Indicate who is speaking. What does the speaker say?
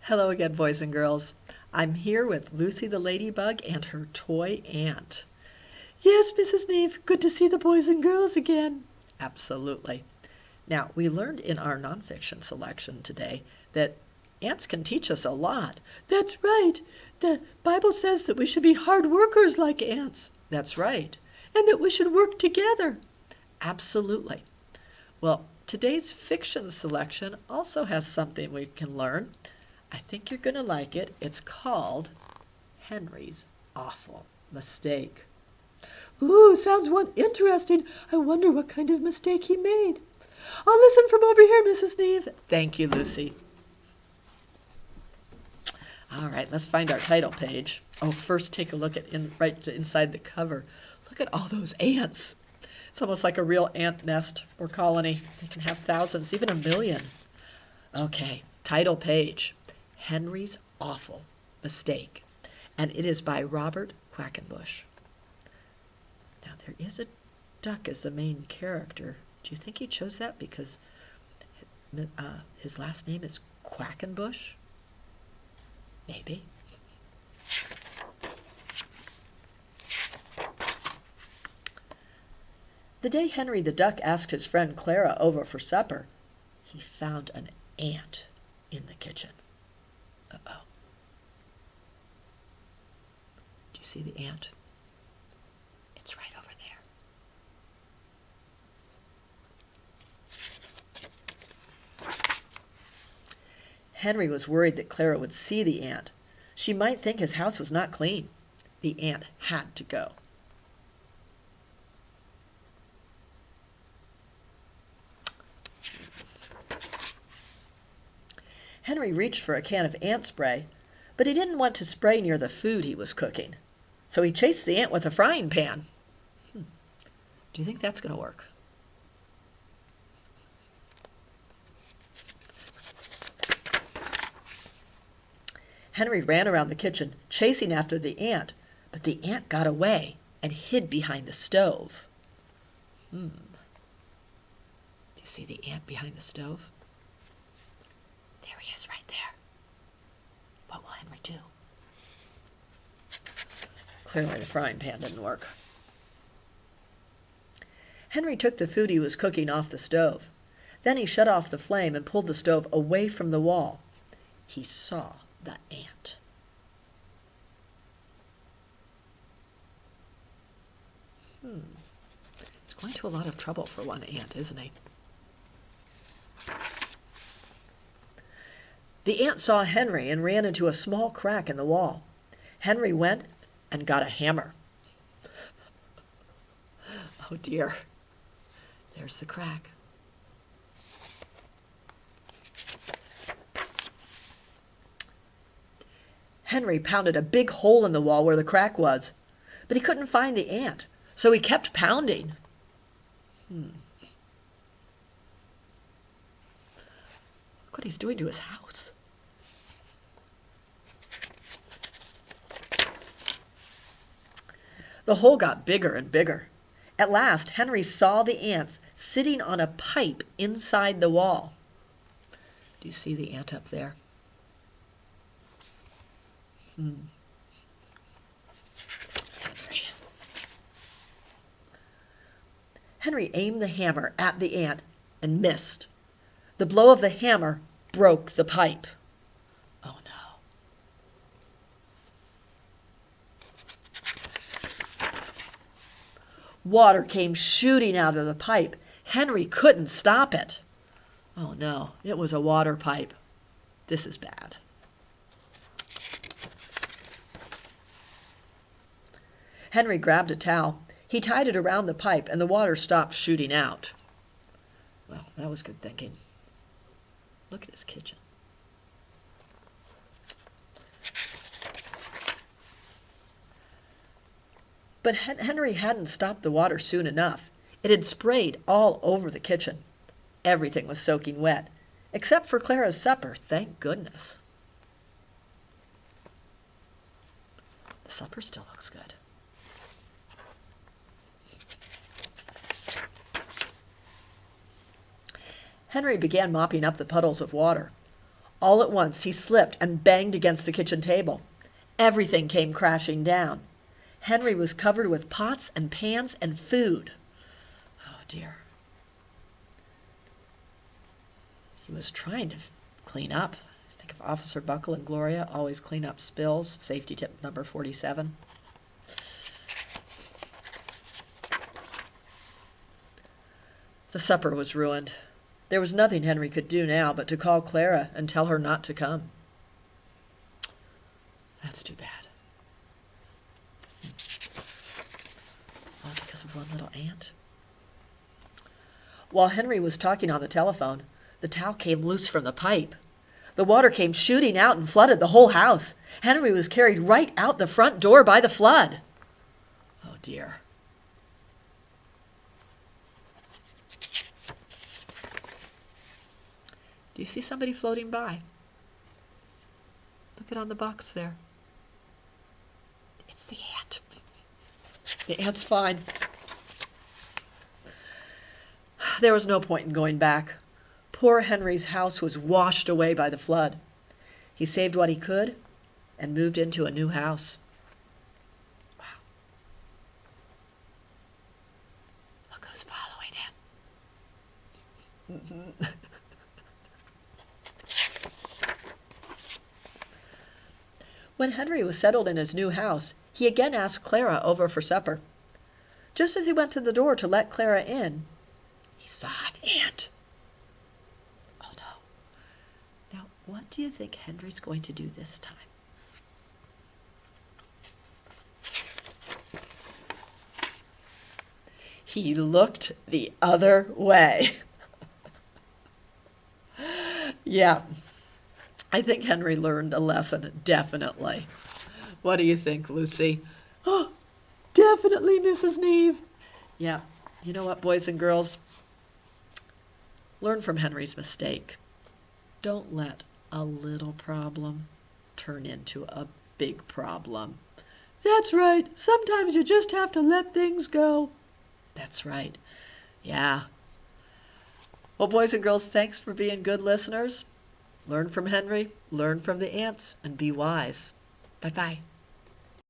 Speaker 1: Hello again, boys and girls. I'm here with Lucy the Ladybug and her toy ant.
Speaker 2: Yes, Mrs. Neve, good to see the boys and girls again.
Speaker 1: Absolutely. Now, we learned in our nonfiction selection today that ants can teach us a lot.
Speaker 2: That's right. The Bible says that we should be hard workers like ants.
Speaker 1: That's right.
Speaker 2: And that we should work together.
Speaker 1: Absolutely. Well, today's fiction selection also has something we can learn. I think you're going to like it. It's called Henry's Awful Mistake.
Speaker 2: Ooh, sounds interesting. I wonder what kind of mistake he made. I'll listen from over here, Mrs. Neve.
Speaker 1: Thank you, Lucy. All right, let's find our title page. Oh, first take a look at right inside the cover. Look at all those ants. It's almost like a real ant nest or colony. They can have thousands, even a million. Okay, title page. Henry's Awful Mistake. And it is by Robert Quackenbush. Now, there is a duck as the main character. Do you think he chose that because his last name is Quackenbush? Maybe. The day Henry the Duck asked his friend Clara over for supper, he found an ant in the kitchen. Uh-oh. Do you see the ant? It's right over there. Henry was worried that Clara would see the ant. She might think his house was not clean. The ant had to go. Henry reached for a can of ant spray, but he didn't want to spray near the food he was cooking. So he chased the ant with a frying pan. Do you think that's going to work? Henry ran around the kitchen, chasing after the ant, but the ant got away and hid behind the stove. Do you see the ant behind the stove? There he is, right there. What will Henry do? Clearly the frying pan didn't work. Henry took the food he was cooking off the stove. Then he shut off the flame and pulled the stove away from the wall. He saw the ant. He's going to a lot of trouble for one ant, isn't he? The ant saw Henry and ran into a small crack in the wall. Henry went and got a hammer. Oh dear. There's the crack. Henry pounded a big hole in the wall where the crack was, but he couldn't find the ant, so he kept pounding. Look what he's doing to his house. The hole got bigger and bigger. At last, Henry saw the ants sitting on a pipe inside the wall. Do you see the ant up there? Henry aimed the hammer at the ant and missed. The blow of the hammer broke the pipe. Oh no. Water came shooting out of the pipe. Henry couldn't stop it. Oh no, it was a water pipe. This is bad. Henry grabbed a towel. He tied it around the pipe and the water stopped shooting out. Well, that was good thinking. Look at his kitchen. But Henry hadn't stopped the water soon enough. It had sprayed all over the kitchen. Everything was soaking wet, except for Clara's supper, thank goodness. The supper still looks good. Henry began mopping up the puddles of water. All at once he slipped and banged against the kitchen table. Everything came crashing down. Henry was covered with pots and pans and food. Oh dear. He was trying to clean up. Think of Officer Buckle and Gloria, always clean up spills. Safety tip number 47. The supper was ruined. There was nothing Henry could do now but to call Clara and tell her not to come. That's too bad. All because of one little ant. While Henry was talking on the telephone, the towel came loose from the pipe. The water came shooting out and flooded the whole house. Henry was carried right out the front door by the flood. Oh dear. Do you see somebody floating by? Look at on the box there. It's the ant. The ant's fine. There was no point in going back. Poor Henry's house was washed away by the flood. He saved what he could and moved into a new house. Wow. Look who's following him. When Henry was settled in his new house, he again asked Clara over for supper. Just as he went to the door to let Clara in, he saw an ant. Oh no. Now, what do you think Henry's going to do this time? He looked the other way. Yeah. I think Henry learned a lesson, definitely. What do you think, Lucy?
Speaker 2: Oh, definitely, Mrs. Neve.
Speaker 1: Yeah. You know what, boys and girls? Learn from Henry's mistake. Don't let a little problem turn into a big problem.
Speaker 2: That's right. Sometimes you just have to let things go.
Speaker 1: That's right. Yeah. Well, boys and girls, thanks for being good listeners. Learn from Henry, learn from the ants, and be wise. Bye-bye.